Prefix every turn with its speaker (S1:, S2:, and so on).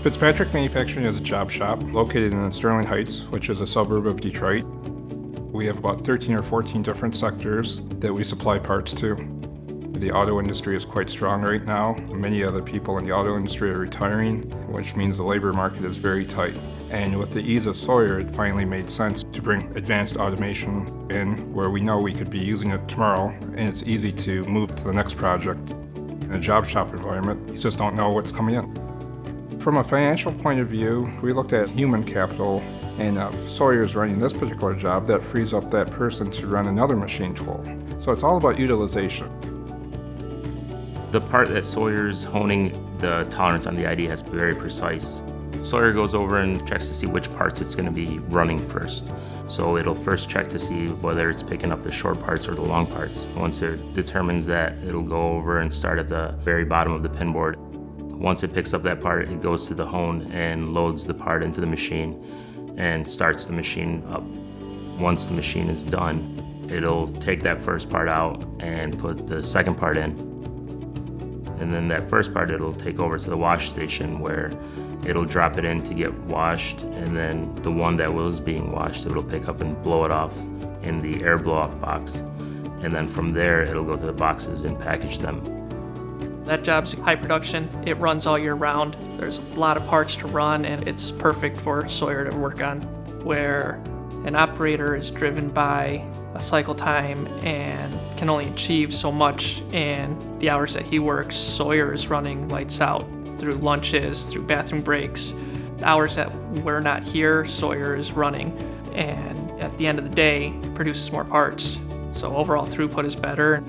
S1: Fitzpatrick Manufacturing is a job shop located in Sterling Heights, which is a suburb of Detroit. We have about 13 or 14 different sectors that we supply parts to. The auto industry is quite strong right now. Many other people in the auto industry are retiring, which means the labor market is very tight. And with the ease of Sawyer, it finally made sense to bring advanced automation in where we know we could be using it tomorrow, and it's easy to move to the next project. In a job shop environment, you just don't know what's coming in. From a financial point of view, we looked at human capital, and if Sawyer's running this particular job, that frees up that person to run another machine tool. So it's all about utilization.
S2: The part that Sawyer's honing the tolerance on the ID has to be very precise. Sawyer goes over and checks to see which parts it's going to be running first. So it'll first check to see whether it's picking up the short parts or the long parts. Once it determines that, it'll go over and start at the very bottom of the pin board. Once it picks up that part, it goes to the hone and loads the part into the machine and starts the machine up. Once the machine is done, it'll take that first part out and put the second part in. And then that first part, it'll take over to the wash station where it'll drop it in to get washed, and then the one that was being washed, it'll pick up and blow it off in the air blow-off box. And then from there, it'll go to the boxes and package them.
S3: That job's high production. It runs all year round. There's a lot of parts to run, and it's perfect for Sawyer to work on, where an operator is driven by a cycle time and can only achieve so much in the hours that he works. Sawyer is running lights out through lunches, through bathroom breaks. The hours that we're not here, Sawyer is running, and at the end of the day, produces more parts. So overall throughput is better.